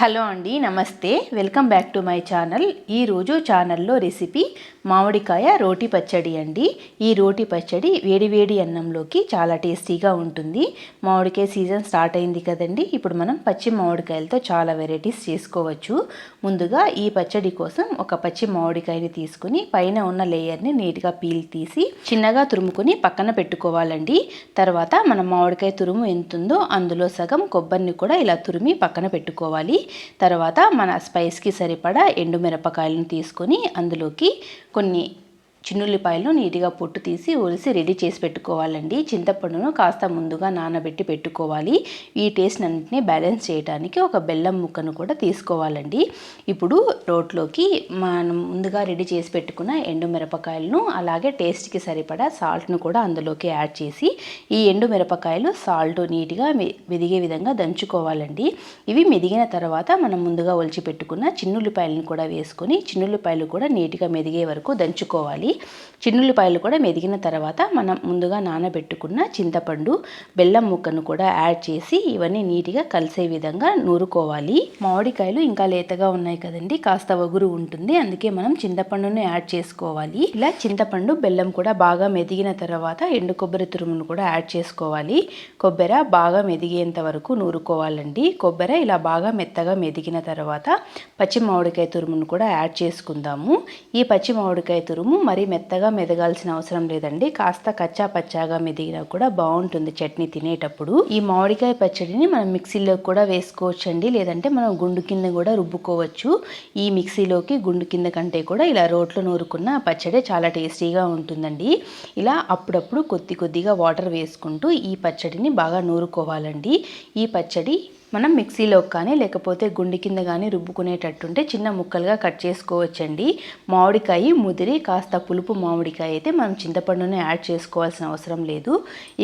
Hello అండి, నమస్తే. Welcome back to my channel. ఈరోజు ఛానల్లో రెసిపీ మామిడికాయ రోటి పచ్చడి అండి. ఈ రోటి పచ్చడి వేడి అన్నంలోకి చాలా టేస్టీగా ఉంటుంది. మామిడికాయ సీజన్ స్టార్ట్ అయింది కదండి. ఇప్పుడు మనం పచ్చి మామిడికాయలతో చాలా వెరైటీస్ చేసుకోవచ్చు. ముందుగా ఈ పచ్చడి కోసం ఒక పచ్చి మామిడికాయని తీసుకుని పైన ఉన్న లేయర్ని నీట్గా పీల్ తీసి చిన్నగా తురుముకొని పక్కన పెట్టుకోవాలండి. తర్వాత మనం మామిడికాయ తురుము ఎంతుందో అందులో సగం కొబ్బరిని కూడా ఇలా తురిమి పక్కన పెట్టుకోవాలి. తర్వాత మన స్పైస్కి సరిపడా ఎండుమిరపకాయలను తీసుకొని అందులోకి కొన్ని చిన్నుల్లిపాయలను నీట్గా పొట్టు తీసి ఒలిసి రెడీ చేసి పెట్టుకోవాలండి. చింతపండును కాస్త ముందుగా నానబెట్టి పెట్టుకోవాలి. ఈ టేస్ట్ అన్నింటినీ బ్యాలెన్స్ చేయడానికి ఒక బెల్లం ముక్కను కూడా తీసుకోవాలండి. ఇప్పుడు రోట్లోకి మనం ముందుగా రెడీ చేసి పెట్టుకున్న ఎండుమిరపకాయలను అలాగే టేస్ట్కి సరిపడా సాల్ట్ను కూడా అందులోకి యాడ్ చేసి ఈ ఎండుమిరపకాయలు సాల్ట్ నీట్గా మెదిగే విధంగా దంచుకోవాలండి. ఇవి మెదిగిన తర్వాత మనం ముందుగా ఒలిచి పెట్టుకున్న చిన్నుల్లిపాయలను కూడా వేసుకొని చిన్నుల్లిపాయలు కూడా నీట్గా మెదిగే వరకు దంచుకోవాలి. చిన్నుల్లిపాయలు కూడా మెదిగిన తర్వాత మనం ముందుగా నానబెట్టుకున్న చింతపండు బెల్లం ముక్కను కూడా యాడ్ చేసి ఇవన్నీ నీట్గా కలిసే విధంగా నూరుకోవాలి. మామిడికాయలు ఇంకా లేతగా ఉన్నాయి కదండి, కాస్త వగురు ఉంటుంది, అందుకే మనం చింతపండును యాడ్ చేసుకోవాలి. ఇలా చింతపండు బెల్లం కూడా బాగా మెదిగిన తర్వాత ఎండు కొబ్బరి తురుమును కూడా యాడ్ చేసుకోవాలి. కొబ్బరి బాగా మెదిగేంత వరకు నూరుకోవాలండి. కొబ్బరి ఇలా బాగా మెత్తగా మెదిగిన తర్వాత పచ్చి మామిడికాయ తురుమును కూడా యాడ్ చేసుకుందాము. ఈ పచ్చి మామిడికాయ తురుము మరి మెత్తగా మెదగాల్సిన అవసరం లేదండి. కాస్త కచ్చా పచ్చాగా మెదిగినా కూడా బాగుంటుంది చట్నీ తినేటప్పుడు. ఈ మామిడికాయ పచ్చడిని మనం మిక్సీలో కూడా వేసుకోవచ్చండి, లేదంటే మనం గుండు కింద కూడా రుబ్బుకోవచ్చు. ఈ మిక్సీలోకి గుండు కింద కంటే కూడా ఇలా రోట్లో నూరుకున్న పచ్చడి చాలా టేస్టీగా ఉంటుందండి. ఇలా అప్పుడప్పుడు కొద్దిగా వాటర్ వేసుకుంటూ ఈ పచ్చడిని బాగా నూరుకోవాలండి. ఈ పచ్చడి మనం మిక్సీలో కానీ లేకపోతే గుండి కింద కానీ రుబ్బుకునేటట్టుంటే చిన్న ముక్కలుగా కట్ చేసుకోవచ్చండి. మామిడికాయ ముదిరి కాస్త పులుపు మామిడికాయ అయితే మనం చింతపండుని యాడ్ చేసుకోవాల్సిన అవసరం లేదు.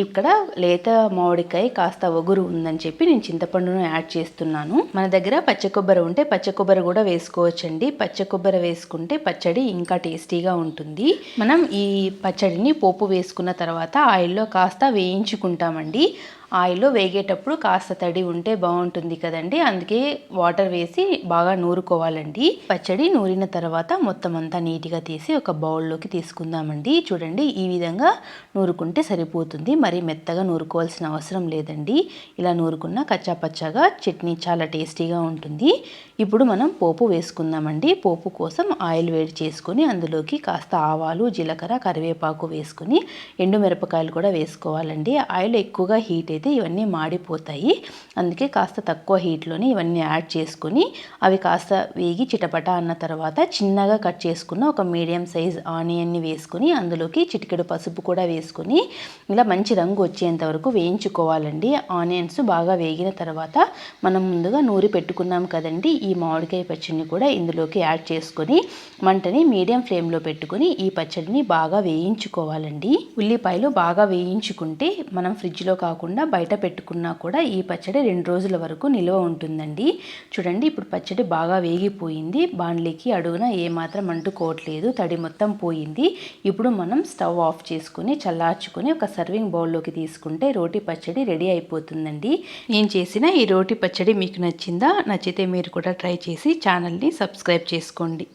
ఇక్కడ లేత మామిడికాయ కాస్త ఒగురు ఉందని చెప్పి నేను చింతపండును యాడ్ చేస్తున్నాను. మన దగ్గర పచ్చ కొబ్బరి ఉంటే పచ్చ కొబ్బరి కూడా వేసుకోవచ్చండి. పచ్చ కొబ్బరి వేసుకుంటే పచ్చడి ఇంకా టేస్టీగా ఉంటుంది. మనం ఈ పచ్చడిని పోపు వేసుకున్న తర్వాత ఆయిల్లో కాస్త వేయించుకుంటామండి. ఆయిల్లో వేగేటప్పుడు కాస్త తడి ఉంటే బాగుంటుంది కదండి, అందుకే వాటర్ వేసి బాగా నూరుకోవాలండి. పచ్చడి నూరిన తర్వాత మొత్తం అంతా నీట్గా తీసి ఒక బౌల్లోకి తీసుకుందామండి. చూడండి, ఈ విధంగా నూరుకుంటే సరిపోతుంది, మరి మెత్తగా నూరుకోవాల్సిన అవసరం లేదండి. ఇలా నూరుకున్న కచ్చా పచ్చాగా చట్నీ చాలా టేస్టీగా ఉంటుంది. ఇప్పుడు మనం పోపు వేసుకుందామండి. పోపు కోసం ఆయిల్ వేడి చేసుకొని అందులోకి కాస్త ఆవాలు, జీలకర్ర, కరివేపాకు వేసుకొని ఎండుమిరపకాయలు కూడా వేసుకోవాలండి. ఆయిల్ ఎక్కువగా హీట్ అయితే ఇవన్నీ మాడిపోతాయి, అందుకే కాస్త తక్కువ హీట్లోనే ఇవన్నీ యాడ్ చేసుకొని అవి కాస్త వేగి చిటపట అన్న తర్వాత చిన్నగా కట్ చేసుకున్న ఒక మీడియం సైజ్ ఆనియన్ని వేసుకొని అందులోకి చిటికెడు పసుపు కూడా వేసుకొని ఇలా మంచి రంగు వచ్చేంత వరకు వేయించుకోవాలండి. ఆనియన్స్ బాగా వేగిన తర్వాత మనం ముందుగా నూరి పెట్టుకున్నాం కదండి ఈ మామిడికాయ పచ్చడిని కూడా ఇందులోకి యాడ్ చేసుకొని మంటని మీడియం ఫ్లేమ్లో పెట్టుకొని ఈ పచ్చడిని బాగా వేయించుకోవాలండి. ఉల్లిపాయలు బాగా వేయించుకుంటే మనం ఫ్రిడ్జ్లో కాకుండా బయట పెట్టుకున్నా కూడా ఈ పచ్చడి 2 రోజుల వరకు నిల్వ ఉంటుందండి. చూడండి, ఇప్పుడు పచ్చడి బాగా వేగిపోయింది. బాండ్లీకి అడుగున ఏమాత్రం అంటుకోవట్లేదు, తడి మొత్తం పోయింది. ఇప్పుడు మనం స్టవ్ ఆఫ్ చేసుకుని చల్లార్చుకొని ఒక సర్వింగ్ బౌల్లోకి తీసుకుంటే రోటి పచ్చడి రెడీ అయిపోతుందండి. నేను చేసిన ఈ రోటి పచ్చడి మీకు నచ్చిందా? నచ్చితే మీరు కూడా ట్రై చేసి ఛానల్ని సబ్స్క్రైబ్ చేసుకోండి.